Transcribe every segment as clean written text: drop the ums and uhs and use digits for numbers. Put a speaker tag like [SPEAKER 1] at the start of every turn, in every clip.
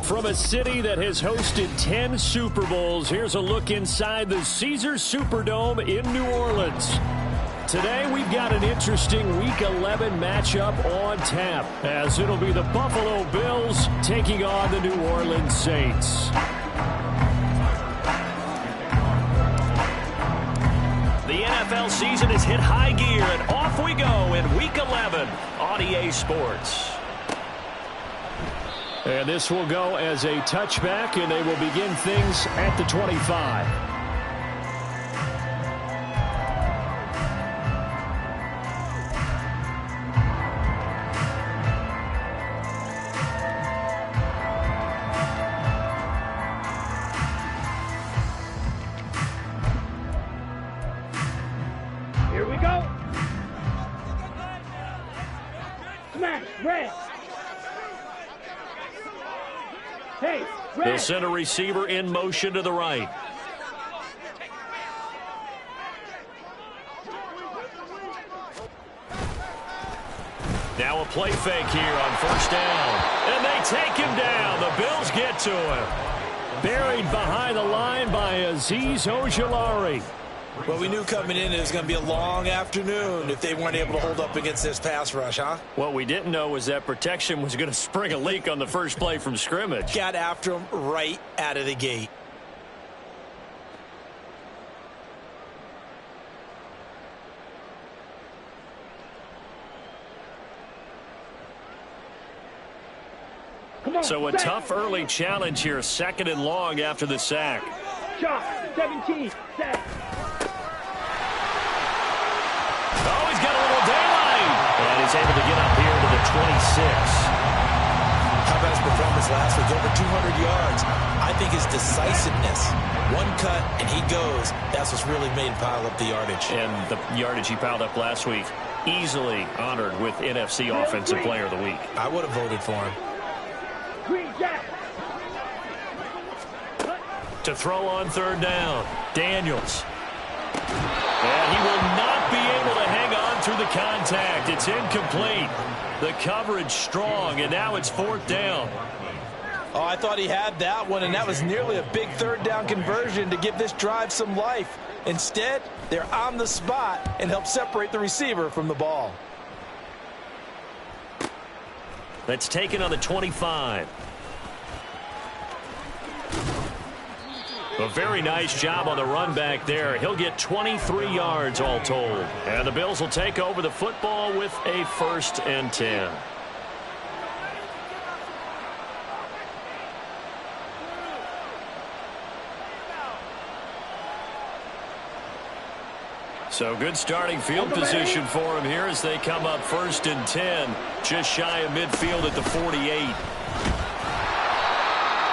[SPEAKER 1] From a city that has hosted 10 Super Bowls, here's a look inside the Caesars Superdome in New Orleans. Today, we've got an interesting Week 11 matchup on tap, as it'll be the Buffalo Bills taking on the New Orleans Saints. The NFL season has hit high gear, and off we go in Week 11 on EA Sports. And this will go as a touchback, and they will begin things at the 25.
[SPEAKER 2] Here we go. Smash, red. Hey,
[SPEAKER 1] they'll send a receiver in motion to the right. Now a play fake here on first down. And they take him down. The Bills get to him. Buried behind the line by Azeez Ojulari.
[SPEAKER 3] Well, we knew coming in it was going to be a long afternoon if they weren't able to hold up against this pass rush, huh?
[SPEAKER 1] What we didn't know was that protection was going to spring a leak on the first play from scrimmage.
[SPEAKER 3] Got after him right out of the gate.
[SPEAKER 1] So a tough early challenge here, 2nd and long after the sack.
[SPEAKER 2] Shot, 17, set.
[SPEAKER 1] Oh, he's got a little daylight. And he's able to get up here to the 26.
[SPEAKER 3] How about his performance last week? Over 200 yards. I think his decisiveness. One cut, and he goes. That's what's really made him pile up the yardage.
[SPEAKER 1] And the yardage he piled up last week, easily honored with NFC Offensive Player of the Week.
[SPEAKER 3] I would have voted for him.
[SPEAKER 1] To throw on 3rd down, Daniels. And he will not be able to hang on through the contact. It's incomplete. The coverage strong, and now it's 4th down.
[SPEAKER 3] Oh, I thought he had that one, and that was nearly a big 3rd down conversion to give this drive some life. Instead, they're on the spot and help separate the receiver from the ball.
[SPEAKER 1] That's taken on the 25. A very nice job on the run back there. He'll get 23 yards all told. And the Bills will take over the football with a 1st and 10. So good starting field position for him here as they come up 1st and 10. Just shy of midfield at the 48.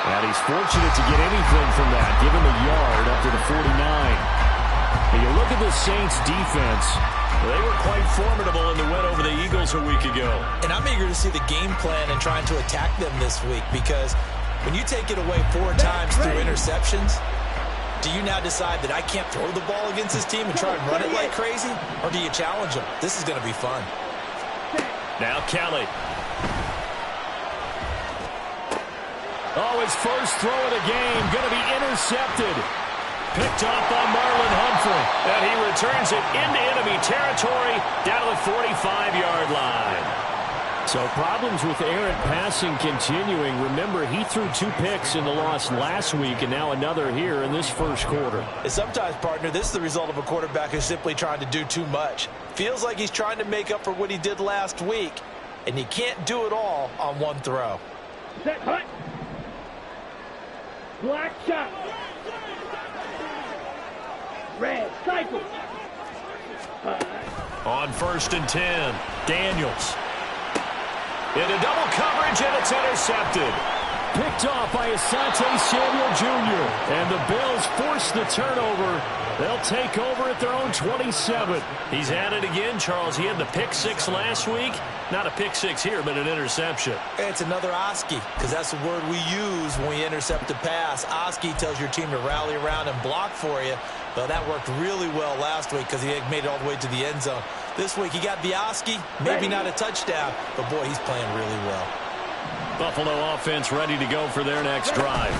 [SPEAKER 1] And he's fortunate to get anything from that. Give him a yard up to the 49. And you look at the Saints defense. They were quite formidable in the win over the Eagles a week ago.
[SPEAKER 3] And I'm eager to see the game plan and trying to attack them this week, because when you take it away 4 times through interceptions, do you now decide that I can't throw the ball against this team and try and run it like crazy? Or do you challenge them? This is going to be fun.
[SPEAKER 1] Now Kelly. Oh, his first throw of the game going to be intercepted. Picked off by Marlon Humphrey. And he returns it into enemy territory down to the 45-yard line. So problems with errant passing continuing. Remember, he threw 2 picks in the loss last week, and now another here in this first quarter.
[SPEAKER 3] And sometimes, partner, this is the result of a quarterback who's simply trying to do too much. Feels like he's trying to make up for what he did last week, and he can't do it all on one throw.
[SPEAKER 2] Set, hut. Black shot. Red, cycle.
[SPEAKER 1] On 1st and 10, Daniels. Into double coverage, and it's intercepted. Picked off by Asante Samuel Jr. And the Bills force the turnover. They'll take over at their own 27. He's at it again, Charles. He had the pick six last week. Not a pick six here, but an interception.
[SPEAKER 3] It's another Oski, because that's the word we use when we intercept a pass. Oski tells your team to rally around and block for you. But that worked really well last week because he made it all the way to the end zone. This week he got the Oski, maybe not a touchdown, but boy, he's playing really well.
[SPEAKER 1] Buffalo offense ready to go for their next drive.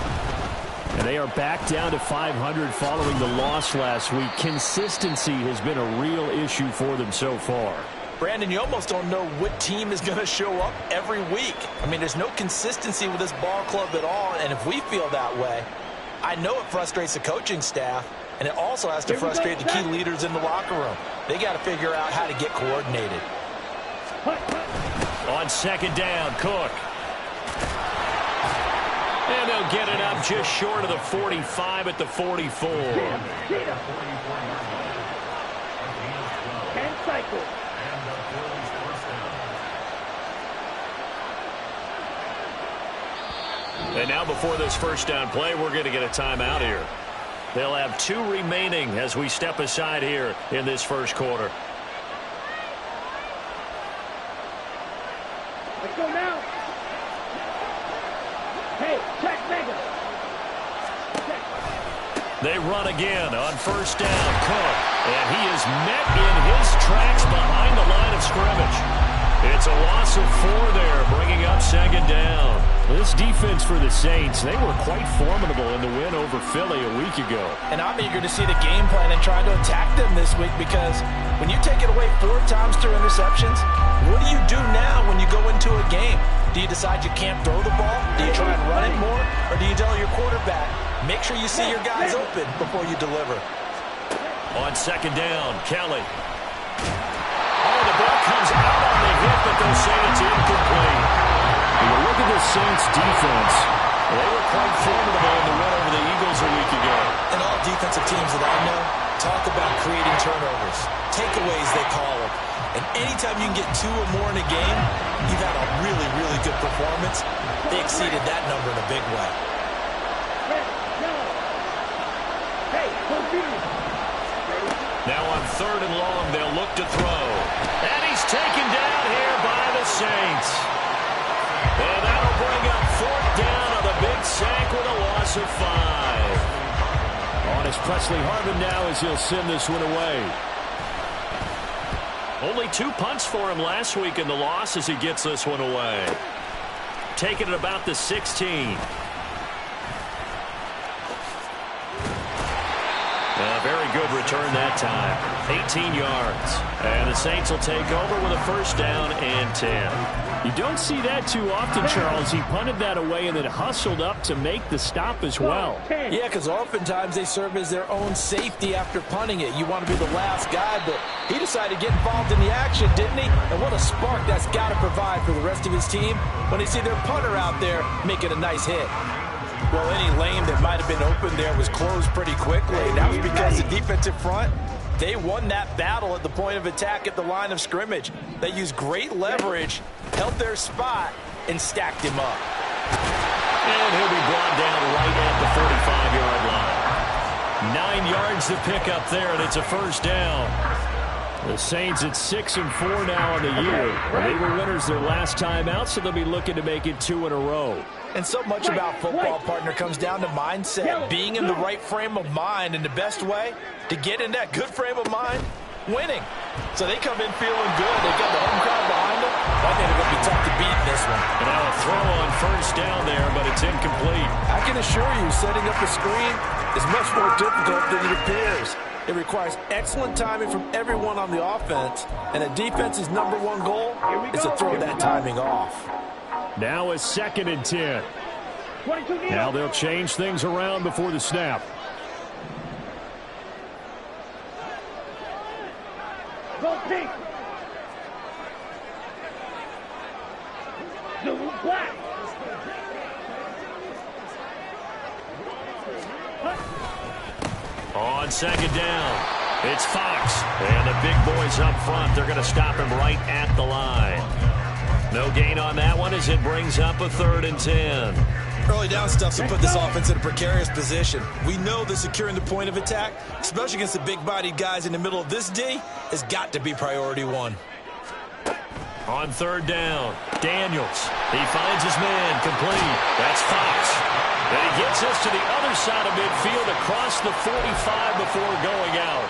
[SPEAKER 1] And they are back down to 500 following the loss last week. Consistency has been a real issue for them so far.
[SPEAKER 3] Brandon, you almost don't know what team is going to show up every week. I mean, there's no consistency with this ball club at all, and if we feel that way, I know it frustrates the coaching staff, and it also has to frustrate the key leaders in the locker room. They got to figure out how to get coordinated.
[SPEAKER 1] On second down, Cook. And they'll get it up just short of the 45 at the 44.
[SPEAKER 2] And cycle.
[SPEAKER 1] And now before this first down play, we're going to get a timeout here. They'll have 2 remaining as we step aside here in this first quarter.
[SPEAKER 2] Let's go now. Hey, check mega.
[SPEAKER 1] They run again on first down. Cook. And he is met in his tracks behind the line of scrimmage. It's a loss of 4 there, bringing up second down. This defense for the Saints, they were quite formidable in the win over Philly a week ago.
[SPEAKER 3] And I'm eager to see the game plan and try to attack them this week, because when you take it away 4 times through interceptions, what do you do now when you go into a game? Do you decide you can't throw the ball? Do you try and run it more? Or do you tell your quarterback, make sure you see your guys open before you deliver?
[SPEAKER 1] On second down, Kelly. Oh, the ball comes out on the hit, but they'll say it's incomplete. When you look at the Saints' defense, they were quite formidable in the win over the Eagles a week ago.
[SPEAKER 3] And all defensive teams that I know talk about creating turnovers. Takeaways, they call them. And anytime you can get 2 or more in a game, you've had a really, really good performance. They exceeded that number in a big way.
[SPEAKER 1] Now on third and long, they'll look to throw. And he's taken down here by the Saints. And that'll bring up 4th down on the big sack with a loss of 5. On his Presley Harvin now as he'll send this one away. Only 2 punts for him last week in the loss as he gets this one away. Taking it about the 16. A very good return that time. 18 yards. And the Saints will take over with a first down and 10. You don't see that too often, Charles. He punted that away and then hustled up to make the stop as well.
[SPEAKER 3] Yeah, because oftentimes they serve as their own safety after punting it. You want to be the last guy, but he decided to get involved in the action, didn't he? And what a spark that's got to provide for the rest of his team when they see their punter out there making a nice hit. Well, any lane that might have been open there was closed pretty quickly. That was because the defensive front, they won that battle at the point of attack at the line of scrimmage. They used great leverage, held their spot, and stacked him up.
[SPEAKER 1] And he'll be brought down right at the 45-yard line. 9 yards to pick up there, and it's a first down. The Saints at 6-4 now on the year. They were winners their last time out, so they'll be looking to make it 2 in a row.
[SPEAKER 3] And so much about football, partner, comes down to mindset, being in the right frame of mind, and the best way to get in that good frame of mind, winning. So they come in feeling good. They got the home crowd behind them. I think they're going to be tough to beat in this one.
[SPEAKER 1] And now a throw on first down there, but it's incomplete.
[SPEAKER 3] I can assure you, setting up a screen is much more difficult than it appears. It requires excellent timing from everyone on the offense, and a defense's #1 goal is to throw that timing off.
[SPEAKER 1] Now a 2nd and 10. Now they'll change things around before the snap.
[SPEAKER 2] Go pink. Blue black.
[SPEAKER 1] On second down, it's Fox. And the big boys up front, they're going to stop him right at the line. No gain on that one as it brings up a 3rd and 10.
[SPEAKER 3] Early down stuff to put this offense in a precarious position. We know that securing the point of attack, especially against the big-bodied guys in the middle of this D, has got to be priority one.
[SPEAKER 1] On third down, Daniels. He finds his man complete. That's Fox. And he gets us to the other side of midfield across the 45 before going out.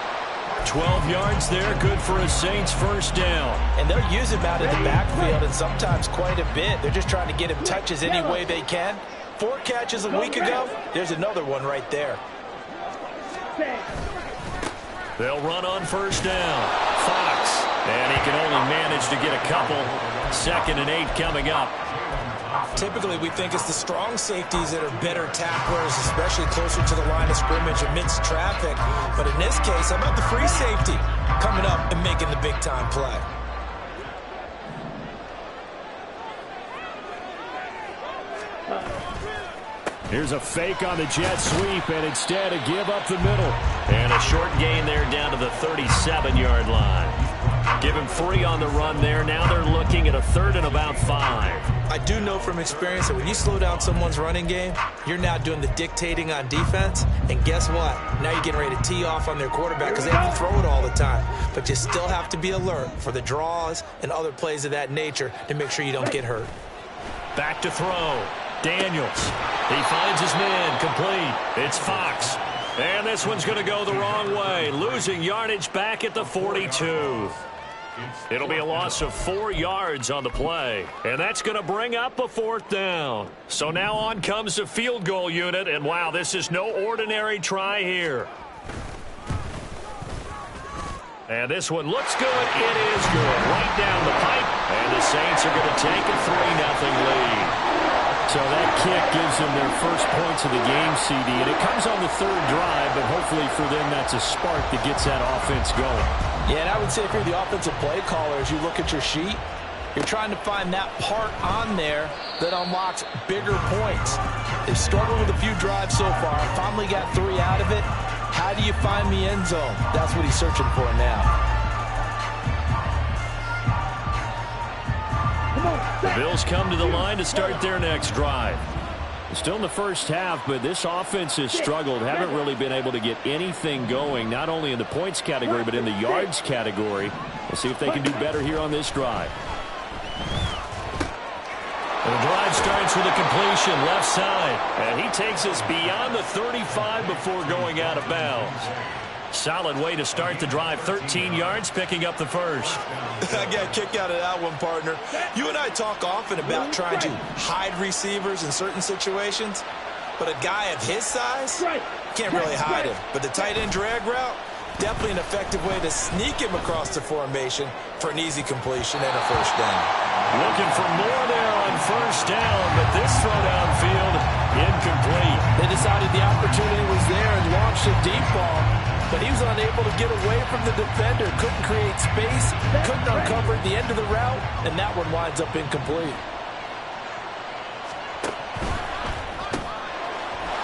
[SPEAKER 1] 12 yards there, good for a Saints first down.
[SPEAKER 3] And they'll use him out in the backfield, and sometimes quite a bit. They're just trying to get him touches any way they can. 4 catches a week ago. There's another one right there.
[SPEAKER 1] They'll run on first down. Fox. And he can only manage to get a couple. 2nd and 8 coming up.
[SPEAKER 3] Typically, we think it's the strong safeties that are better tacklers, especially closer to the line of scrimmage amidst traffic. But in this case, how about the free safety coming up and making the big-time play?
[SPEAKER 1] Here's a fake on the jet sweep, and instead a give up the middle. And a short gain there down to the 37-yard line. Give him 3 on the run there. Now they're looking at a 3rd and about 5.
[SPEAKER 3] I do know from experience that when you slow down someone's running game, you're now doing the dictating on defense. And guess what? Now you're getting ready to tee off on their quarterback because they have to throw it all the time. But you still have to be alert for the draws and other plays of that nature to make sure you don't get hurt.
[SPEAKER 1] Back to throw. Daniels. He finds his man complete. It's Fox. And this one's going to go the wrong way. Losing yardage back at the 42. It'll be a loss of 4 yards on the play. And that's going to bring up a 4th down. So now on comes the field goal unit. And wow, this is no ordinary try here. And this one looks good. It is good. Right down the pipe. And the Saints are going to take a 3-0 lead. So that kick gives them their first points of the game, CD. And it comes on the 3rd drive, but hopefully for them that's a spark that gets that offense going.
[SPEAKER 3] Yeah, and I would say if you're the offensive play caller, as you look at your sheet, you're trying to find that part on there that unlocks bigger points. They've struggled with a few drives so far. Finally got 3 out of it. How do you find the end zone? That's what he's searching for now.
[SPEAKER 1] The Bills come to the line to start their next drive. Still in the first half, but this offense has struggled. Haven't really been able to get anything going, not only in the points category, but in the yards category. We'll see if they can do better here on this drive. And the drive starts with a completion left side. And he takes us beyond the 35 before going out of bounds. Solid way to start the drive. 13 yards, picking up the first.
[SPEAKER 3] I got a kick out of that one, partner. You and I talk often about trying to hide receivers in certain situations, but a guy of his size can't really hide him. But the tight end drag route, definitely an effective way to sneak him across the formation for an easy completion and a first down.
[SPEAKER 1] Looking for more there on first down, but this throw downfield, incomplete.
[SPEAKER 3] They decided the opportunity was there and launched a deep ball. But he was unable to get away from the defender, couldn't create space, couldn't uncover at the end of the route, and that one winds up incomplete.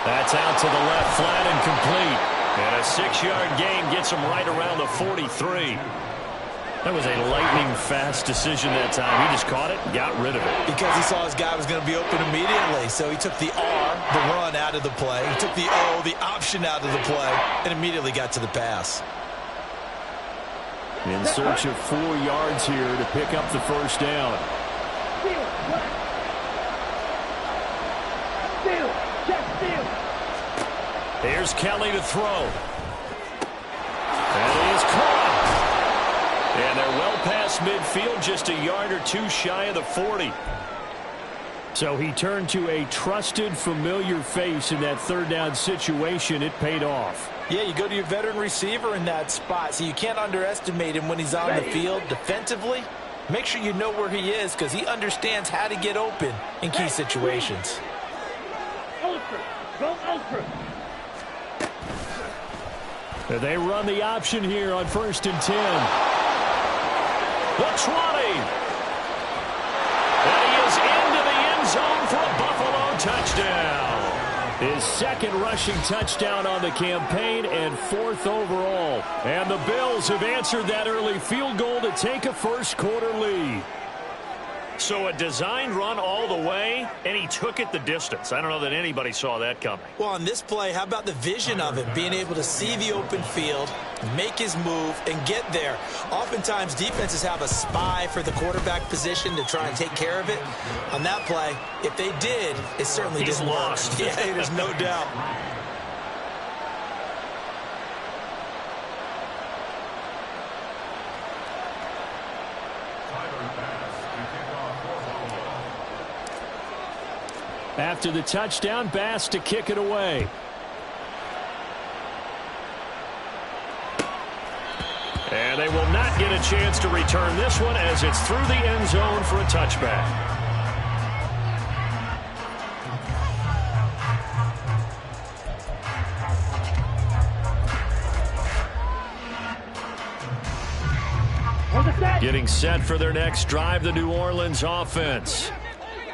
[SPEAKER 1] That's out to the left, flat and complete. And a 6-yard gain gets him right around the 43. That was a lightning-fast decision that time. He just caught it and got rid of it.
[SPEAKER 3] Because he saw his guy was going to be open immediately. So he took the R, the run, out of the play. He took the O, the option, out of the play, and immediately got to the pass.
[SPEAKER 1] In search of 4 yards here to pick up the first down. Here's Kelly to throw. And he is caught. And they're well past midfield, just a yard or 2 shy of the 40. So he turned to a trusted, familiar face in that 3rd down situation. It paid off.
[SPEAKER 3] Yeah, you go to your veteran receiver in that spot, so you can't underestimate him when he's on the field defensively. Make sure you know where he is because he understands how to get open in key situations.
[SPEAKER 2] Go Ultra.
[SPEAKER 1] They run the option here on 1st and 10. The 20. And he is into the end zone for a Buffalo touchdown. His 2nd rushing touchdown on the campaign and 4th overall. And the Bills have answered that early field goal to take a first quarter lead. So a designed run all the way, and he took it the distance. I don't know that anybody saw that coming.
[SPEAKER 3] Well, on this play, how about the vision of him, being able to see the open field, make his move, and get there. Oftentimes, defenses have a spy for the quarterback position to try and take care of it. On that play, if they did, it certainly didn't work.
[SPEAKER 1] Lost.
[SPEAKER 3] Yeah, there's no doubt.
[SPEAKER 1] After the touchdown, Bass to kick it away. And they will not get a chance to return this one as it's through the end zone for a touchback. Getting set for their next drive, the New Orleans offense.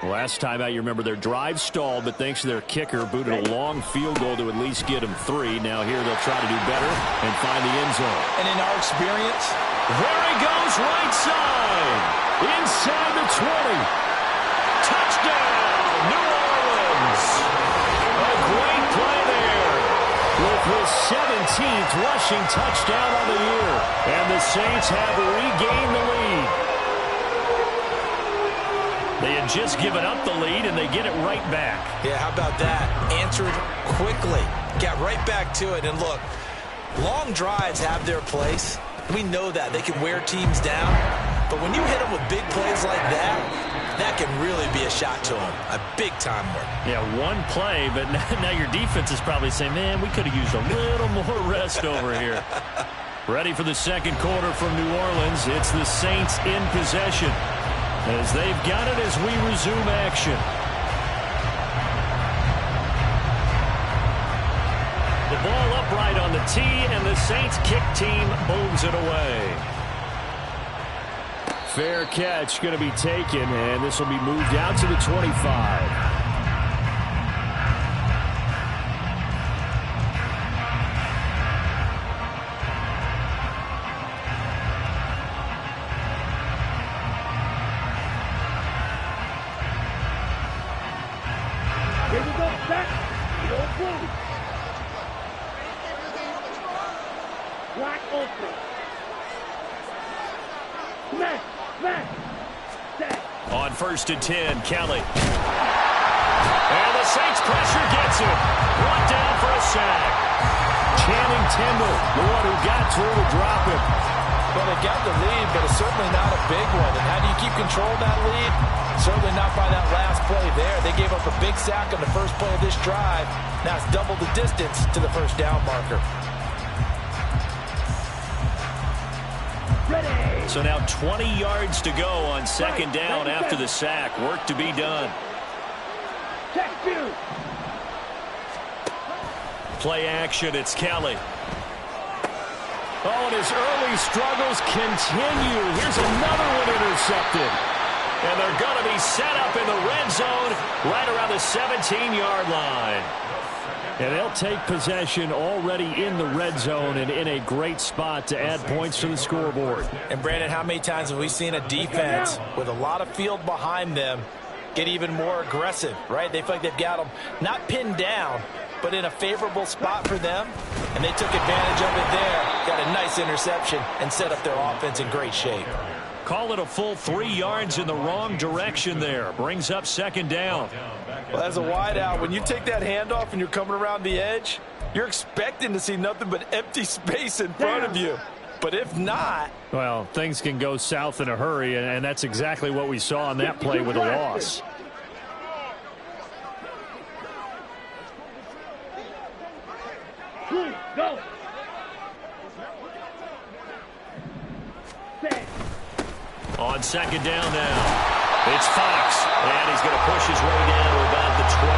[SPEAKER 1] Last time out, you remember their drive stalled, but thanks to their kicker, booted a long field goal to at least get them 3. Now here they'll try to do better and find the end zone.
[SPEAKER 3] And in our experience,
[SPEAKER 1] there he goes, right side, inside the 20. Touchdown, New Orleans. A great play there with his 17th rushing touchdown of the year. And the Saints have regained the lead. They had just given up the lead, and they get it right back.
[SPEAKER 3] Yeah, how about that? Answered quickly. Got right back to it. And look, long drives have their place. We know that. They can wear teams down. But when you hit them with big plays like that, that can really be a shot to them. A big-time one.
[SPEAKER 1] Yeah, one play, but now your defense is probably saying, man, we could have used a little more rest over here. Ready for the second quarter from New Orleans. It's the Saints in possession, as they've got it as we resume action. The ball upright on the tee, and the Saints kick team moves it away. Fair catch going to be taken, and this will be moved out to the 25.
[SPEAKER 2] Here we go, back. Don't move. Wide open. Smash, smash. Set.
[SPEAKER 1] On 1st and 10, Kelly. And the Saints pressure gets him. Brought down for a sack. Channing Tindall, the one who got through to drop him.
[SPEAKER 3] Well, they got the lead, but it's certainly not a big one. And how do you keep control of that lead? Certainly not by that last play there. They gave up a big sack on the first play of this drive. Now it's double the distance to the first down marker.
[SPEAKER 2] Ready.
[SPEAKER 1] So now 20 yards to go on second down after the sack. Work to be done.
[SPEAKER 2] Check two.
[SPEAKER 1] Play action, it's Kelly. Oh, and his early struggles continue. Here's another one intercepted. And they're going to be set up in the red zone right around the 17-yard line. And they'll take possession already in the red zone and in a great spot to add points to the scoreboard.
[SPEAKER 3] And, Brandon, how many times have we seen a defense with a lot of field behind them get even more aggressive, right? They feel like they've got them not pinned down, but in a favorable spot for them, and they took advantage of it there. Got a nice interception and set up their offense in great shape.
[SPEAKER 1] Call it a full 3 yards in the wrong direction there. Brings up second down.
[SPEAKER 3] Well, as a wideout, when you take that handoff and you're coming around the edge, you're expecting to see nothing but empty space in front of you. But if not...
[SPEAKER 1] Well, things can go south in a hurry, and that's exactly what we saw on that play with a loss.
[SPEAKER 2] Go. Set.
[SPEAKER 1] On second down now, it's Fox, and he's going to push his way down to about the 12.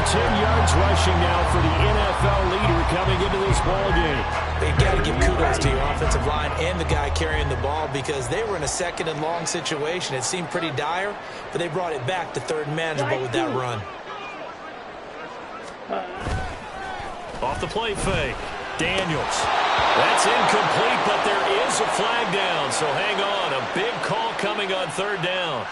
[SPEAKER 1] 110 yards rushing now for the NFL leader coming into this ball game.
[SPEAKER 3] They've got to give kudos to your offensive line and the guy carrying the ball, because they were in a second and long situation. It seemed pretty dire, but they brought it back to third and manageable with that run.
[SPEAKER 1] Off the play fake. Daniels. That's incomplete, but there is a flag down, so hang on. A big call coming on third down.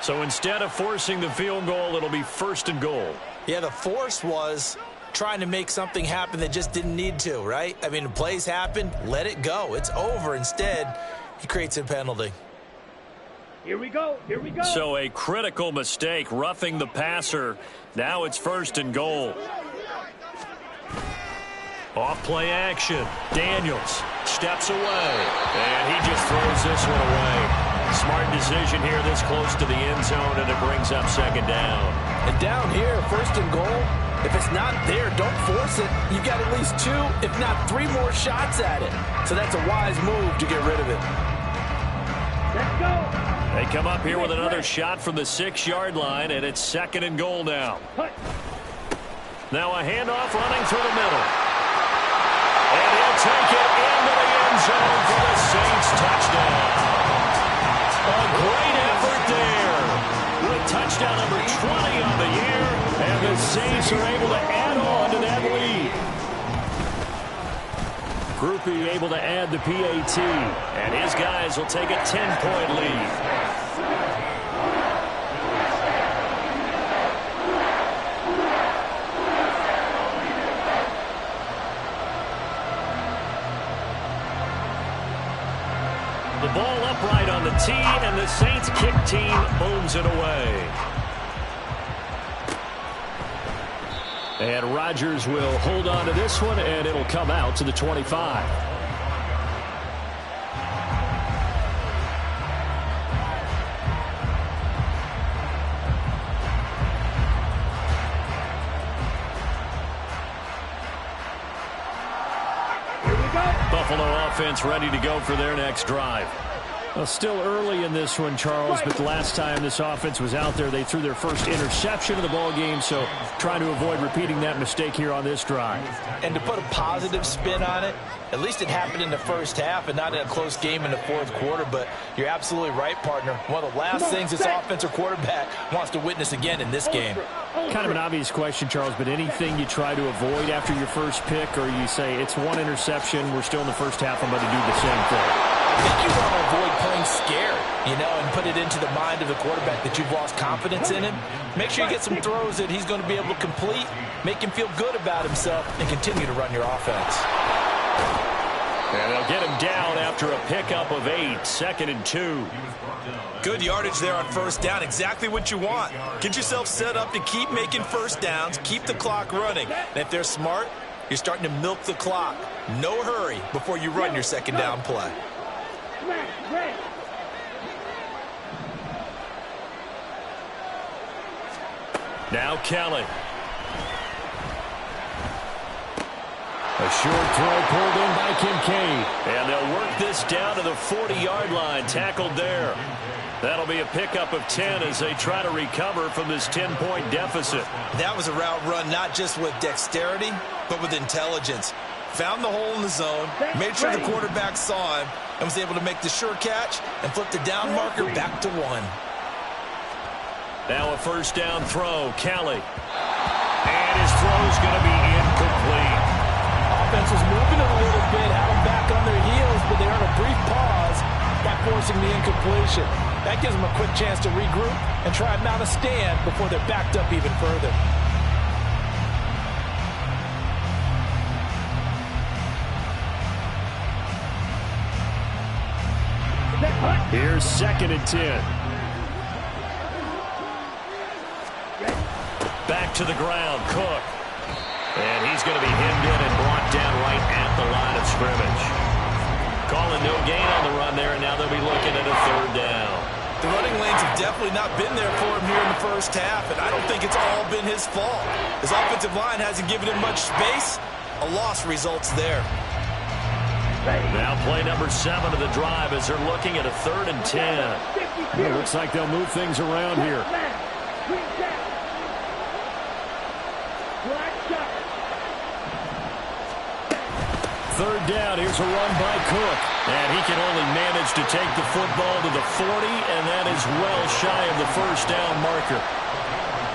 [SPEAKER 1] So instead of forcing the field goal, it'll be 1st and goal.
[SPEAKER 3] Yeah, the force was trying to make something happen that just didn't need to, right? I mean, the plays happened, let it go. It's over. Instead, he creates a penalty.
[SPEAKER 2] Here we go. Here we go.
[SPEAKER 1] So a critical mistake, roughing the passer. Now it's 1st and goal. Off play action. Daniels steps away. And he just throws this one away. Smart decision here this close to the end zone, and it brings up 2nd down.
[SPEAKER 3] And down here, 1st and goal, if it's not there, don't force it. You've got at least 2, if not 3 more shots at it. So that's a wise move to get rid of it.
[SPEAKER 2] Let's go.
[SPEAKER 1] They come up here with another shot from the 6-yard line, and it's 2nd and goal now. Now a handoff running through the middle. And he'll take it into the end zone for the Saints touchdown. A great effort there. With touchdown number 20 on the year, and the Saints are able to add on to that lead. Groupie able to add the PAT, and his guys will take a 10-point lead. The ball upright on the tee, and the Saints kick team booms it away. And Rodgers will hold on to this one, and it'll come out to the 25. Buffalo offense ready to go for their next drive. Well, still early in this one, Charles, but the last time this offense was out there, they threw their first interception of the ball game, so trying to avoid repeating that mistake here on this drive. And to put a positive spin on it, at least it happened in the first half and not in a close game in the 4th quarter, but you're absolutely right, partner. One of the last things this offensive quarterback wants to witness again in this game. Kind of an obvious question, Charles, but anything you try to avoid after your first pick, or you say it's one interception, we're still in the first half, I'm going to do the same thing? I think you want to avoid playing scared, and put it into the mind of the quarterback that you've lost confidence in him. Make sure you get some throws that he's going to be able to complete, make him feel good about himself, and continue to run your offense. And they'll get him down after a pickup of 8, 2nd and 2. Good yardage there on 1st down, exactly what you want. Get yourself set up to keep making 1st downs, keep the clock running. And if they're smart, you're starting to milk the clock. No hurry before you run your 2nd down play. Now Kelly. A short throw pulled in by Kincaid. And they'll work this down to the 40-yard line. Tackled there. That'll be a pickup of 10 as they try to recover from this 10-point deficit. That was a route run not just with dexterity, but with intelligence. Found the hole in the zone, made sure the quarterback saw him, and was able to make the sure catch and flip the down marker back to 1. Now a 1st down throw, Kelly. And his throw's going to be incomplete. Offense was moving it a little bit, had them back on their heels, but they earned a brief pause by forcing the incompletion. That gives them a quick chance to regroup and try and mount a stand before they're backed up even further. Here's 2nd and 10. Back to the ground, Cook. And he's going to be hemmed in and brought down right at the line of scrimmage. Calling no gain on the run there, and now they'll be looking at a 3rd down. The running lanes have definitely not been there for him here in the first half, and I don't think it's all been his fault. His offensive line hasn't given him much space. A loss results there. Now play number 7 of the drive as they're looking at a 3rd and 10. It looks like they'll move things around here. 3rd down, here's a run by Cook. And he can only manage to take the football to the 40, and that is well shy of the 1st down marker.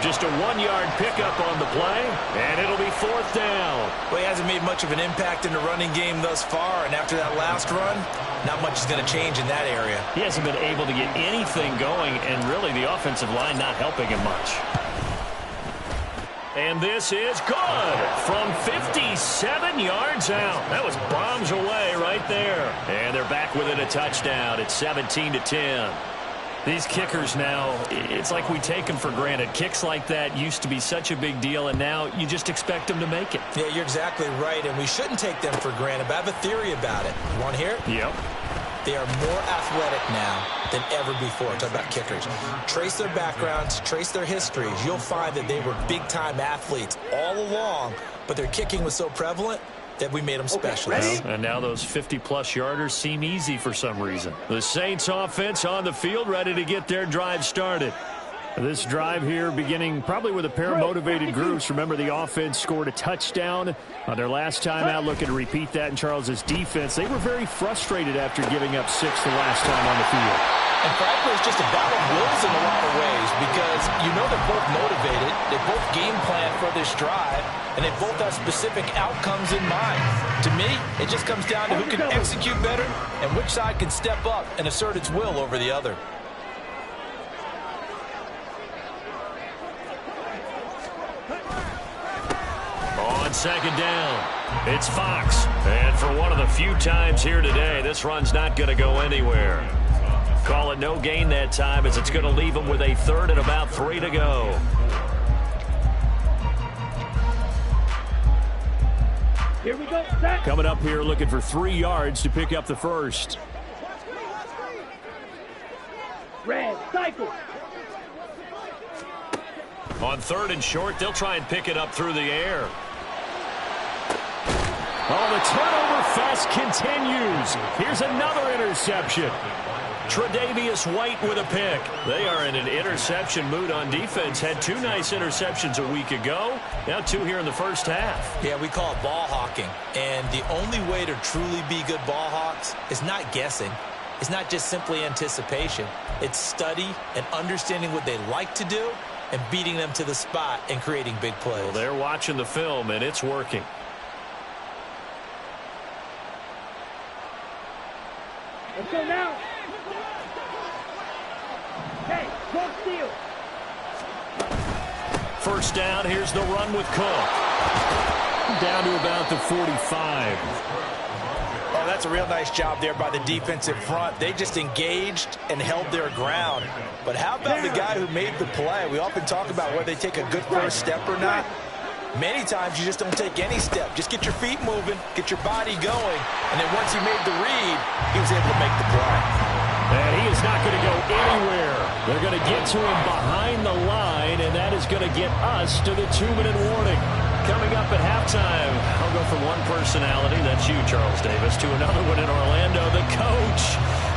[SPEAKER 1] Just a 1-yard pickup on the play, and it'll be 4th down.
[SPEAKER 3] Well, he hasn't made much of an impact in the running game thus far, and after that last run, not much is going to change in that area.
[SPEAKER 1] He hasn't been able to get anything going, and really the offensive line not helping him much. And this is good from 57 yards out. That was bombs away right there. And they're back within a touchdown. It's 17-10. These kickers now, it's like we take them for granted. Kicks like that used to be such a big deal, and now you just expect them to make it.
[SPEAKER 3] Yeah, you're exactly right, and we shouldn't take them for granted, but I have a theory about it. You want to hear it?
[SPEAKER 1] Yep.
[SPEAKER 3] They are more athletic now than ever before. Talk about kickers. Trace their backgrounds, trace their histories. You'll find that they were big-time athletes all along, but their kicking was so prevalent that we made them special.
[SPEAKER 1] And now those 50-plus yarders seem easy for some reason. The Saints offense on the field, ready to get their drive started. This drive here beginning probably with a pair of motivated groups. Remember, the offense scored a touchdown on their last time out, looking to repeat that in Charles's defense. They were very frustrated after giving up 6 the last time on the field.
[SPEAKER 3] And frankly, it's just a battle of wills in a lot of ways because you know they're both motivated, they both game plan for this drive, and they both have specific outcomes in mind. To me, it just comes down to who can execute better and which side can step up and assert its will over the other.
[SPEAKER 1] On 2nd down, it's Fox. And for one of the few times here today, this run's not going to go anywhere. Call it no gain that time as it's going to leave them with a 3rd and about 3 to go.
[SPEAKER 2] Here we go. Set.
[SPEAKER 1] Coming up here looking for 3 yards to pick up the first.
[SPEAKER 2] Red, cycle.
[SPEAKER 1] On 3rd and short, they'll try and pick it up through the air. Oh, the turnover fest continues. Here's another interception. Tre'Davious White with a pick. They are in an interception mood on defense. Had 2 nice interceptions a week ago. Now 2 here in the first half.
[SPEAKER 3] Yeah, we call it ball hawking. And the only way to truly be good ball hawks is not guessing. It's not just simply anticipation. It's study and understanding what they like to do and beating them to the spot and creating big plays.
[SPEAKER 1] Well, they're watching the film, and it's working.
[SPEAKER 2] Let's go now. Hey, don't steal.
[SPEAKER 1] First down, here's the run with Cook. Down to about the 45.
[SPEAKER 3] Oh, that's a real nice job there by the defensive front. They just engaged and held their ground. But how about the guy who made the play? We often talk about whether they take a good first step or not. Many times you just don't take any step. Just get your feet moving, get your body going, and then once he made the read, he was able to make the play.
[SPEAKER 1] And he is not going to go anywhere. They're going to get to him behind the line, and that is going to get us to the 2-minute warning. Coming up at halftime, I'll go from one personality, that's you, Charles Davis, to another one in Orlando, the coach.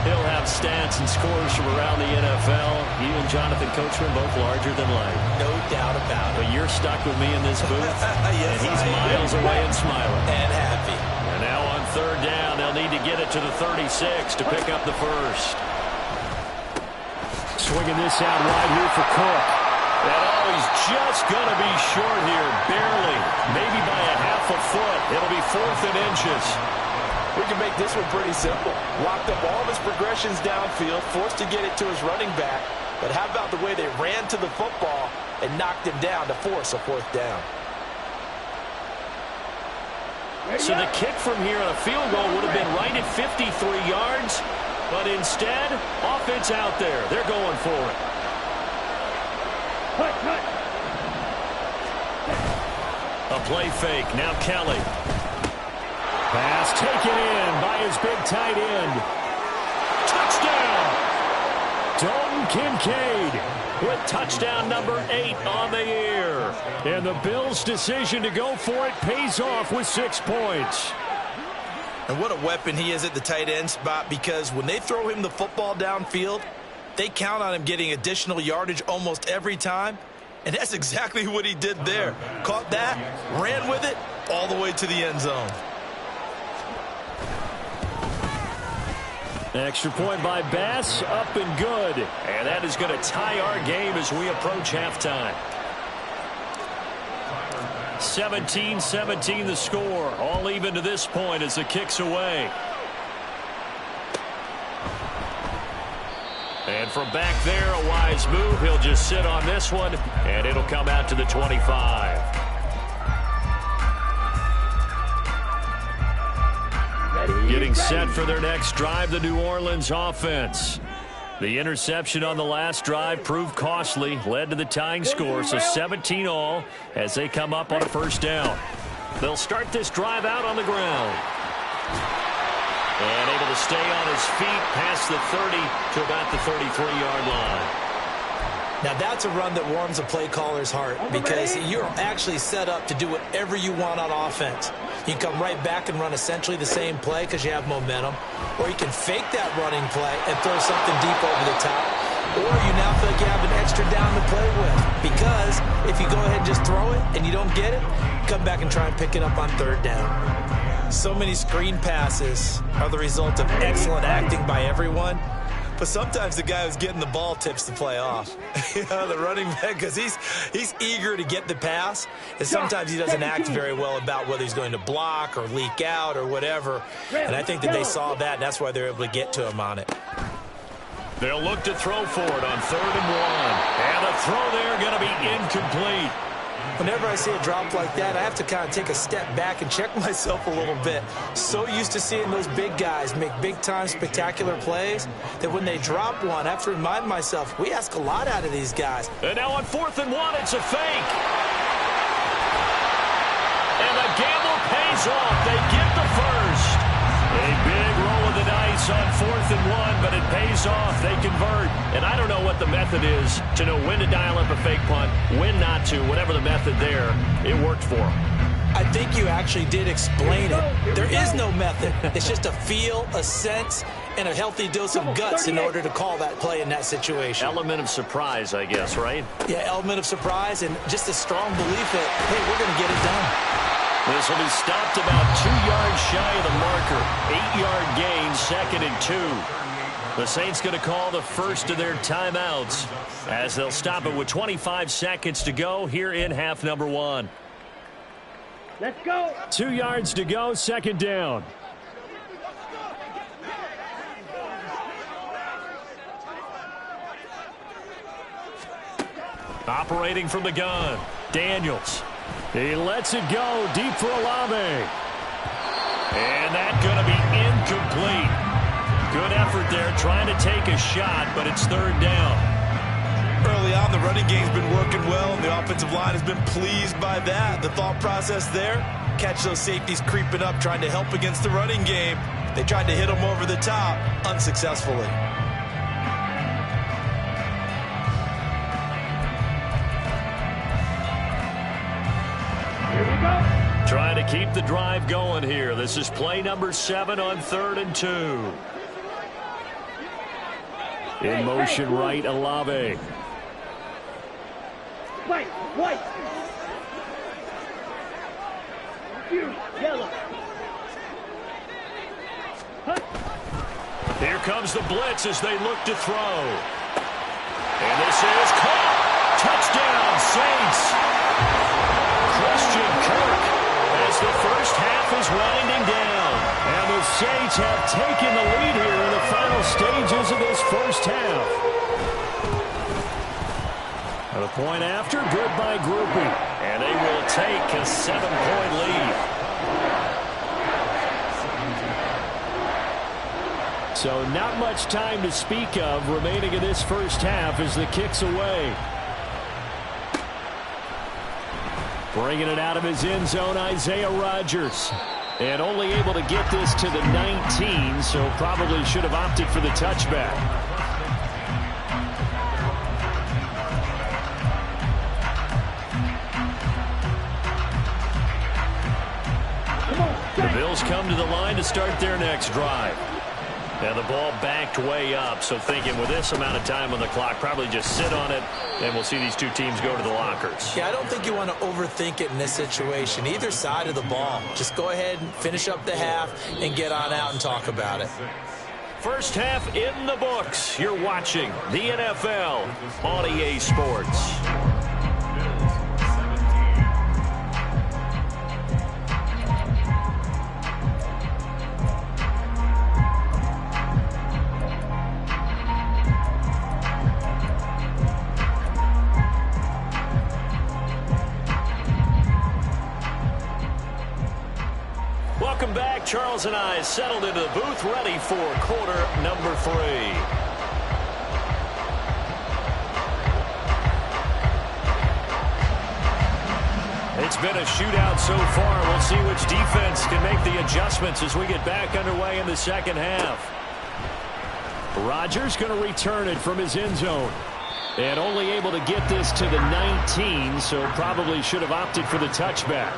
[SPEAKER 1] He'll have stats and scores from around the NFL. You and Jonathan Coachman both larger than life.
[SPEAKER 3] No doubt about it.
[SPEAKER 1] But you're stuck with me in this booth,
[SPEAKER 3] yes,
[SPEAKER 1] and he's miles away and smiling.
[SPEAKER 3] And happy.
[SPEAKER 1] And now on 3rd down, they'll need to get it to the 36 to pick up the first. Swinging this out wide here for Cook. And he's just going to be short here, barely. Maybe by a half a foot. It'll be 4th and inches.
[SPEAKER 4] We can make this one pretty simple. Locked up all of his progressions downfield, forced to get it to his running back. But how about the way they ran to the football and knocked him down to force a 4th down?
[SPEAKER 1] So the kick from here on a field goal would have been right at 53 yards. But instead, offense out there. They're going for it.
[SPEAKER 2] Cut, cut.
[SPEAKER 1] A play fake. Now Kelly. Pass taken in by his big tight end. Touchdown! Dalton Kincaid with touchdown number 8 on the year. And the Bills' decision to go for it pays off with 6 points.
[SPEAKER 3] And what a weapon he is at the tight end spot, because when they throw him the football downfield, they count on him getting additional yardage almost every time. And that's exactly what he did there. Caught that, ran with it, all the way to the end zone.
[SPEAKER 1] Extra point by Bass, up and good. And that is going to tie our game as we approach halftime. 17-17 the score. All even to this point as the kick's away. And from back there, a wise move. He'll just sit on this one, and it'll come out to the 25. Getting set for their next drive, the New Orleans offense. The interception on the last drive proved costly, led to the tying score, so 17 all as they come up on a first down. They'll start this drive out on the ground. And able to stay on his feet past the 30 to about the 33-yard line.
[SPEAKER 3] Now that's a run that warms a play caller's heart because you're actually set up to do whatever you want on offense. You can come right back and run essentially the same play because you have momentum, or you can fake that running play and throw something deep over the top, or you now feel like you have an extra down to play with because if you go ahead and just throw it and you don't get it, come back and try and pick it up on third down. So many screen passes are the result of excellent acting by everyone. But sometimes the guy who's getting the ball tips the play off. You know, the running back, because he's eager to get the pass, and sometimes he doesn't act very well about whether he's going to block or leak out or whatever. And I think that they saw that, and that's why they're able to get to him on it.
[SPEAKER 1] They'll look to throw for it on 3rd and 1. And the throw there going to be incomplete.
[SPEAKER 3] Whenever I see a drop like that, I have to kind of take a step back and check myself a little bit. So used to seeing those big guys make big-time spectacular plays that when they drop one, I have to remind myself, we ask a lot out of these guys.
[SPEAKER 1] And now on 4th and 1, it's a fake. And the gamble pays off. They get the first. A big roll of the dice on 4th and 1, but it pays off. They convert. And I don't know what the method is to know when to dial up a fake punt, when not to, whatever the method there, it worked for them.
[SPEAKER 3] I think you actually did explain it. There is no method. It's just a feel, a sense, and a healthy dose of guts in order to call that play in that situation.
[SPEAKER 1] Element of surprise, I guess, right?
[SPEAKER 3] Yeah, element of surprise and just a strong belief that, hey, we're going to get it done.
[SPEAKER 1] This will be stopped about 2 yards shy of the marker. 8-yard gain, 2nd and 2. The Saints going to call the first of their timeouts as they'll stop it with 25 seconds to go here in half number 1.
[SPEAKER 2] Let's go.
[SPEAKER 1] 2 yards to go, 2nd down. Operating from the gun, Daniels. He lets it go deep for Olave. And that's going to be incomplete. Good effort there trying to take a shot, but it's 3rd down.
[SPEAKER 4] Early on, the running game's been working well, and the offensive line has been pleased by that. The thought process there, catch those safeties creeping up, trying to help against the running game. They tried to hit them over the top, unsuccessfully.
[SPEAKER 1] Trying to keep the drive going here. This is play number 7 on 3rd and 2. In motion right, Olave.
[SPEAKER 2] White. Yellow.
[SPEAKER 1] Here comes the blitz as they look to throw. And this is caught. Touchdown, Saints. Christian Kirk as the first half is winding down. And the Saints have taken the lead here in the final stages of this first half. And a point after, good by Groupie. And they will take a 7-point lead. So not much time to speak of remaining in this first half as the kick's away. Bringing it out of his end zone, Isaiah Rodgers. And only able to get this to the 19, so probably should have opted for the touchback. The Bills come to the line to start their next drive. And the ball backed way up, so thinking with this amount of time on the clock, probably just sit on it, and we'll see these two teams go to the lockers.
[SPEAKER 3] Yeah, I don't think you want to overthink it in this situation. Either side of the ball. Just go ahead and finish up the half and get on out and talk about it.
[SPEAKER 1] First half in the books. You're watching the NFL on EA Sports. Eagles and I settled into the booth, ready for quarter number 3. It's been a shootout so far. We'll see which defense can make the adjustments as we get back underway in the second half. Rodgers going to return it from his end zone. And only able to get this to the 19, so probably should have opted for the touchback.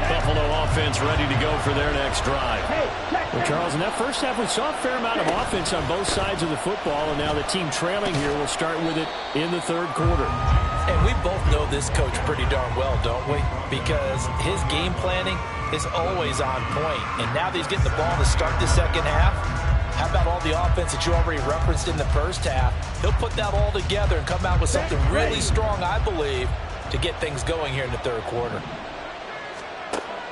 [SPEAKER 1] Buffalo offense ready to go for their next drive. Well, Charles, in that first half, we saw a fair amount of offense on both sides of the football, and now the team trailing here will start with it in the third quarter.
[SPEAKER 3] And we both know this coach pretty darn well, don't we? Because his game planning is always on point. And now that he's getting the ball to start the second half, how about all the offense that you already referenced in the first half? He'll put that all together and come out with something really strong, I believe, to get things going here in the third quarter.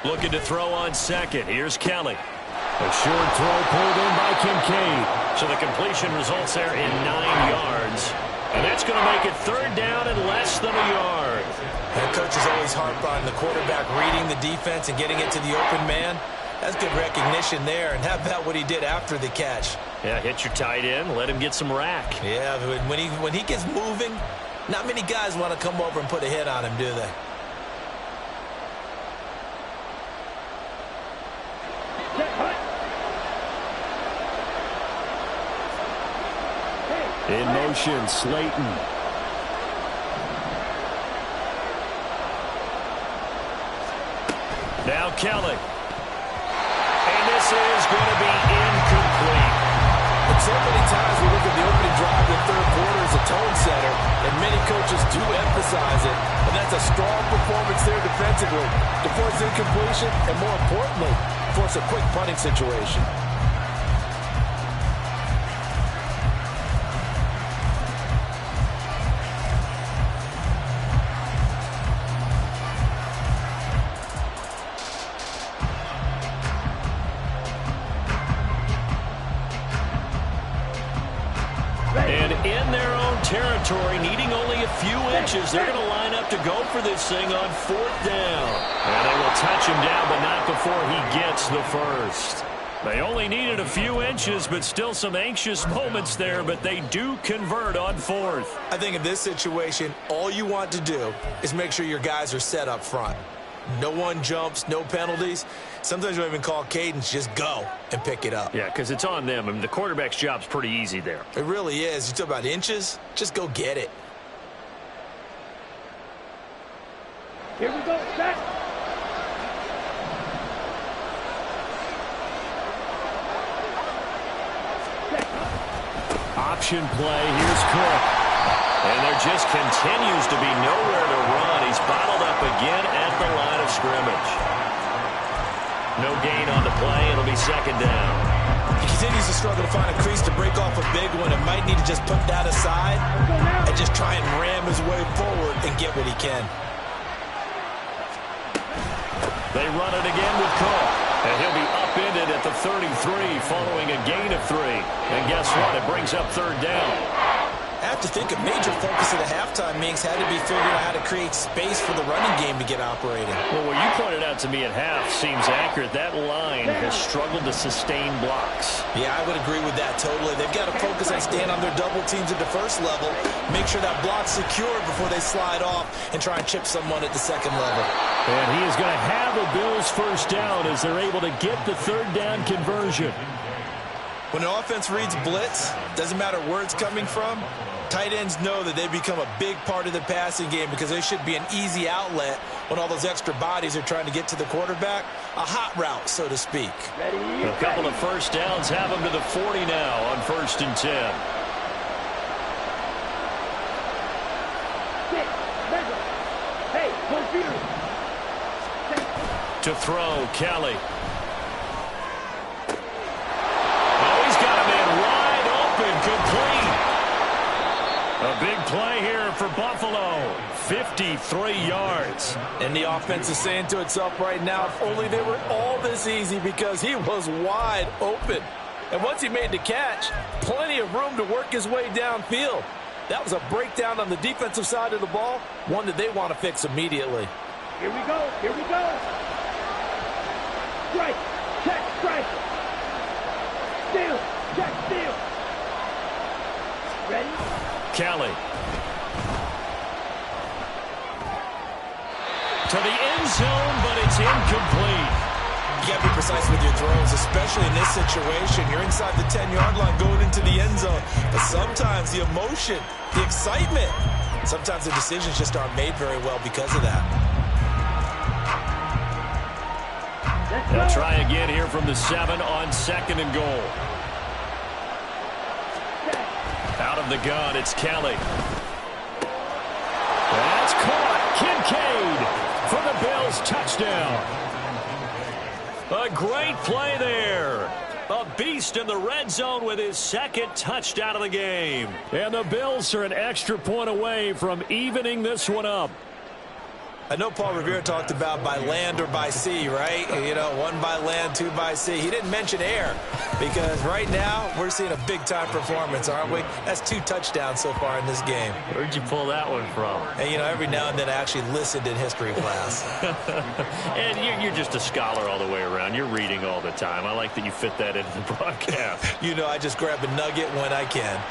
[SPEAKER 1] Looking to throw on second. Here's Kelly. A short throw pulled in by Kincaid. So the completion results there in 9 yards. And that's going to make it third down and less than a yard.
[SPEAKER 3] And coaches always harp on the quarterback reading the defense and getting it to the open man. That's good recognition there. And how about what he did after the catch?
[SPEAKER 1] Yeah, hit your tight end, let him get some rack.
[SPEAKER 3] Yeah, when he gets moving, not many guys want to come over and put a hit on him, do they?
[SPEAKER 1] In motion, Slayton. Now Kelly. And this is going to be incomplete.
[SPEAKER 3] And so many times we look at the opening drive in the third quarter as a tone setter, and many coaches do emphasize it. And that's a strong performance there defensively to force incompletion and, more importantly, force a quick punting situation.
[SPEAKER 1] Territory, needing only a few inches. They're going to line up to go for this thing on fourth down. And they will touch him down, but not before he gets the first. They only needed a few inches, but still some anxious moments there, but they do convert on fourth.
[SPEAKER 3] I think in this situation, all you want to do is make sure your guys are set up front. No one jumps, no penalties. Sometimes you don't even call cadence, just go and pick it up.
[SPEAKER 1] Yeah, because it's on them. I mean, the quarterback's job's pretty easy there.
[SPEAKER 3] It really is. You talk about inches, just go get it.
[SPEAKER 2] Here we go, set.
[SPEAKER 1] Option play, here's Cook. And there just continues to be nowhere to run. He's bottled up again at the line of scrimmage. No gain on the play. It'll be second down.
[SPEAKER 3] He continues to struggle to find a crease to break off a big one and might need to just put that aside and just try and ram his way forward and get what he can.
[SPEAKER 1] They run it again with Cook. And he'll be upended at the 33 following a gain of 3. And guess what? It brings up third down.
[SPEAKER 3] I have to think a major focus of the halftime meetings had to be figuring out how to create space for the running game to get operating.
[SPEAKER 1] Well, what you pointed out to me at half seems accurate. That line has struggled to sustain blocks.
[SPEAKER 3] Yeah, I would agree with that totally. They've got to focus on staying on their double teams at the first level, make sure that block's secured before they slide off and try and chip someone at the second level.
[SPEAKER 1] And he is going to have a Bills first down as they're able to get the third down conversion.
[SPEAKER 3] When an offense reads blitz, doesn't matter where it's coming from, tight ends know that they become a big part of the passing game because they should be an easy outlet when all those extra bodies are trying to get to the quarterback. A hot route, so to speak.
[SPEAKER 1] A couple of first downs have them to the 40 now on 1st and 10. To throw, Kelly. A big play here for Buffalo. 53 yards.
[SPEAKER 3] And the offense is saying to itself right now, if only they were all this easy because he was wide open.
[SPEAKER 4] And once he made the catch, plenty of room to work his way downfield. That was a breakdown on the defensive side of the ball, one that they want to fix immediately.
[SPEAKER 2] Here we go. Here we go. Strike. Check. Strike. Steal. Check. Steal. Ready?
[SPEAKER 1] Kelly. To the end zone, but it's incomplete.
[SPEAKER 3] You got to be precise with your throws, especially in this situation. You're inside the 10-yard line going into the end zone. But sometimes the emotion, the excitement, sometimes the decisions just aren't made very well because of that.
[SPEAKER 1] They'll try again here from the 7 on 2nd and goal. Out of the gun, it's Kelly. That's caught. Kincaid for the Bills, touchdown. A great play there. A beast in the red zone with his 2nd touchdown of the game. And the Bills are an extra point away from evening this one up.
[SPEAKER 3] I know Paul Revere talked about by land or by sea, right? You know, 1 by land, 2 by sea. He didn't mention air because right now we're seeing a big-time performance, aren't we? That's 2 touchdowns so far in this game.
[SPEAKER 1] Where'd you pull that one from?
[SPEAKER 3] And, you know, every now and then I actually listened in history class.
[SPEAKER 1] And you're just a scholar all the way around. You're reading all the time. I like that you fit that into the broadcast.
[SPEAKER 3] You know, I just grab a nugget when I can.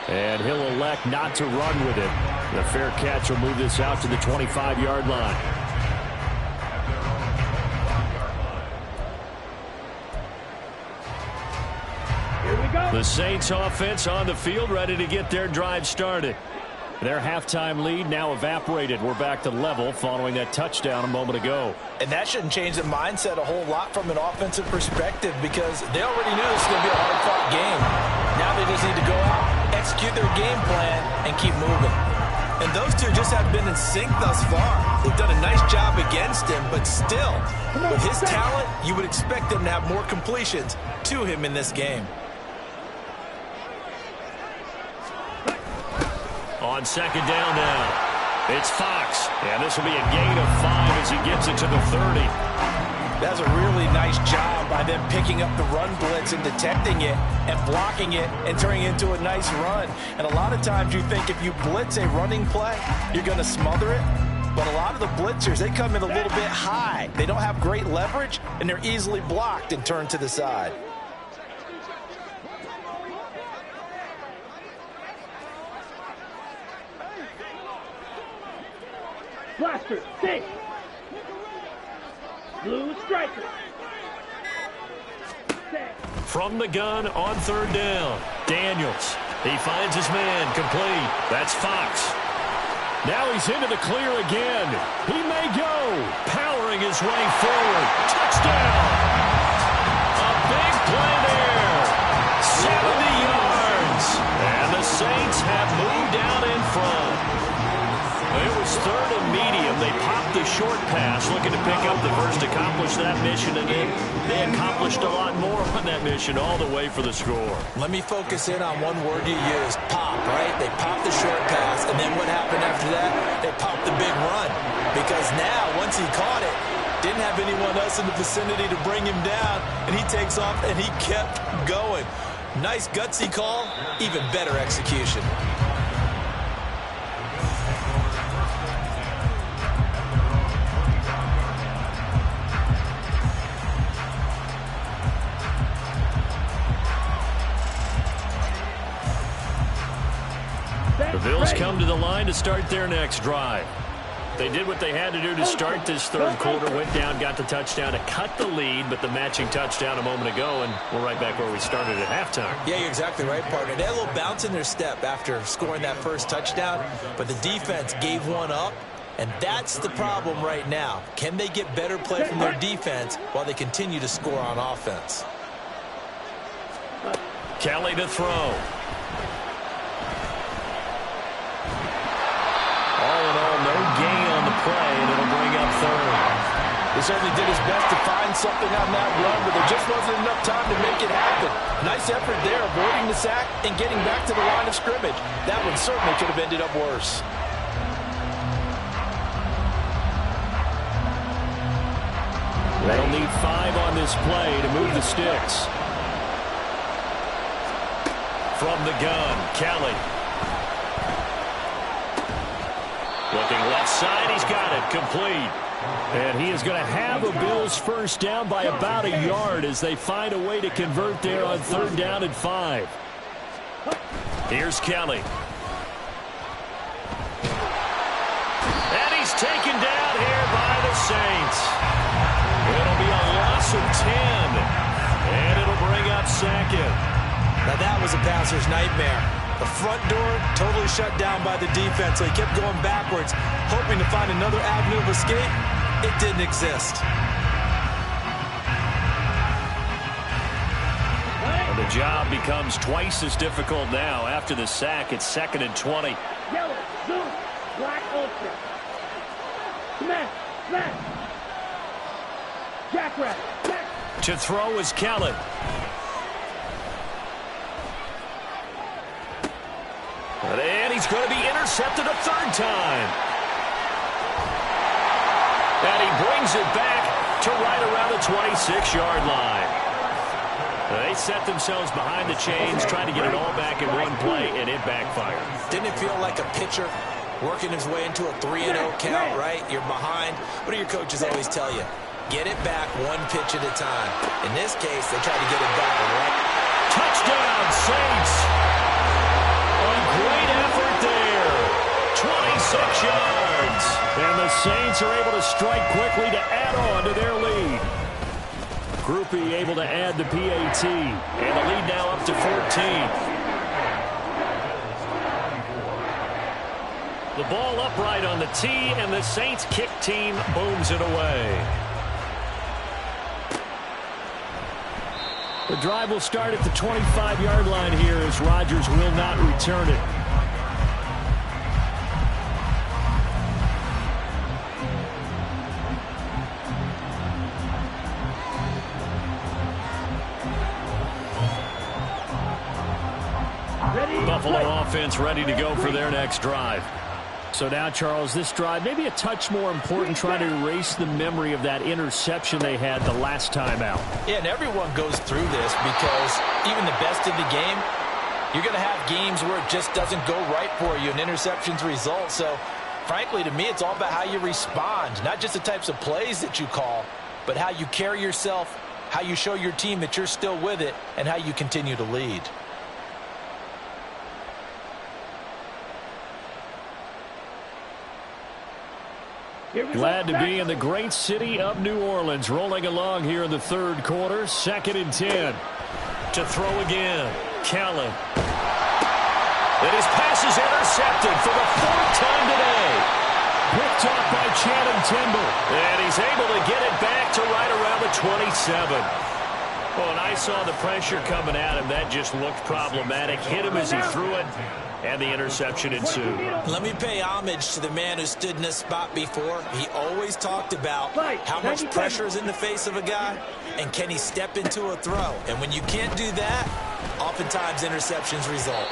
[SPEAKER 1] And he'll elect not to run with it. The fair catch will move this out to the 25-yard line.
[SPEAKER 2] Here we go.
[SPEAKER 1] The Saints offense on the field, ready to get their drive started. Their halftime lead now evaporated. We're back to level following that touchdown a moment ago.
[SPEAKER 3] And that shouldn't change the mindset a whole lot from an offensive perspective because they already knew this was going to be a hard-fought game. Now they just need to go out, execute their game plan, and keep moving. And those two just have been in sync thus far. They've done a nice job against him, but still, with his talent, you would expect them to have more completions to him in this game.
[SPEAKER 1] On 2nd down now, it's Fox. And this will be a gain of 5 as he gets it to the 30.
[SPEAKER 3] That's a really nice job by them picking up the run blitz and detecting it and blocking it and turning it into a nice run. And a lot of times you think if you blitz a running play, you're going to smother it. But a lot of the blitzers, they come in a little bit high. They don't have great leverage, and they're easily blocked and turned to the side.
[SPEAKER 2] Blaster, 6. Blue striker. 6.
[SPEAKER 1] From the gun on 3rd down, Daniels. He finds his man, complete. That's Fox. Now he's into the clear again. He may go. Powering his way forward. Touchdown! A big play there. 70 yards. And the Saints have moved down in front. It was 3rd and medium. They popped the short pass, looking to pick up the first, accomplish that mission, and then they accomplished a lot more on that mission all the way for the score.
[SPEAKER 3] Let me focus in on one word you used, pop, right? They popped the short pass, and then what happened after that? They popped the big run. Because now, once he caught it, didn't have anyone else in the vicinity to bring him down, and he takes off, and he kept going. Nice gutsy call, even better execution.
[SPEAKER 1] The Bills come to the line to start their next drive. They did what they had to do to start this 3rd quarter, went down, got the touchdown to cut the lead, but the matching touchdown a moment ago, and we're right back where we started at halftime.
[SPEAKER 3] Yeah, you're exactly right, partner. They had a little bounce in their step after scoring that first touchdown, but the defense gave one up, and that's the problem right now. Can they get better play from their defense while they continue to score on offense?
[SPEAKER 1] Kelly to throw. All in all, no gain on the play, and it'll bring up 3rd.
[SPEAKER 4] He certainly did his best to find something on that run, but there just wasn't enough time to make it happen. Nice effort there, avoiding the sack and getting back to the line of scrimmage. That one certainly could have ended up worse.
[SPEAKER 1] They'll need 5 on this play to move the sticks. From the gun, Kelly. Looking left side, he's got it, complete. And he is going to have a Bills first down by about a yard as they find a way to convert there on 3rd down and 5. Here's Kelly. And he's taken down here by the Saints. It'll be a loss of 10. And it'll bring up 2nd.
[SPEAKER 3] Now that was a passer's nightmare. The front door totally shut down by the defense, so he kept going backwards, hoping to find another avenue of escape. It didn't exist.
[SPEAKER 1] And the job becomes twice as difficult now after the sack. It's 2nd and 20.
[SPEAKER 2] Yellow, blue, black, ultra. Smash, smash. Jackrabbit, jack.
[SPEAKER 1] To throw is Kelly. And he's going to be intercepted a 3rd time. And he brings it back to right around the 26-yard line. They set themselves behind the chains, trying to get it all back in one play, and it backfired.
[SPEAKER 3] Didn't it feel like a pitcher working his way into a 3-0 count, right? You're behind. What do your coaches always tell you? Get it back one pitch at a time. In this case, they tried to get it back right.
[SPEAKER 1] Touchdown, Saints! A great effort there. 26 yards. And the Saints are able to strike quickly to add on to their lead. Groupie able to add the PAT. And the lead now up to 14. The ball upright on the tee, and the Saints kick team booms it away. The drive will start at the 25-yard line here as Rodgers will not return it. Buffalo offense ready to go for their next drive. So now, Charles, this drive maybe a touch more important, trying to erase the memory of that interception they had the last time out.
[SPEAKER 3] Yeah, and everyone goes through this because even the best in the game, you're going to have games where it just doesn't go right for you and interceptions result. So, frankly, to me, it's all about how you respond, not just the types of plays that you call, but how you carry yourself, how you show your team that you're still with it, and how you continue to lead.
[SPEAKER 1] Glad to be in the great city of New Orleans, rolling along here in the 3rd quarter. 2nd and 10. To throw again, Kelly. And his pass is intercepted for the 4th time today. Picked off by Channing Tindall. And he's able to get it back to right around the 27. Well, and I saw the pressure coming at him. That just looked problematic. Hit him as he threw it. And the interception ensued.
[SPEAKER 3] Let me pay homage to the man who stood in this spot before. He always talked about how much pressure is in the face of a guy and can he step into a throw. And when you can't do that, oftentimes interceptions result.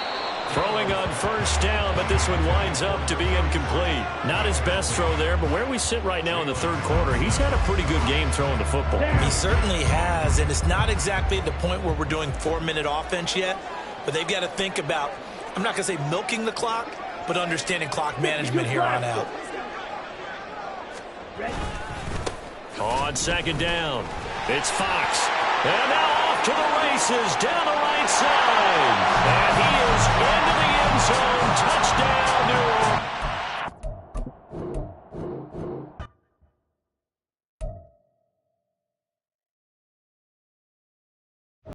[SPEAKER 1] Throwing on 1st down, but this one winds up to be incomplete. Not his best throw there, but where we sit right now in the 3rd quarter, he's had a pretty good game throwing the football.
[SPEAKER 3] He certainly has, and it's not exactly at the point where we're doing 4-minute offense yet, but they've got to think about, I'm not going to say milking the clock, but understanding clock management here on out.
[SPEAKER 1] On 2nd down, it's Fox. And now off to the races down the right side. And he is in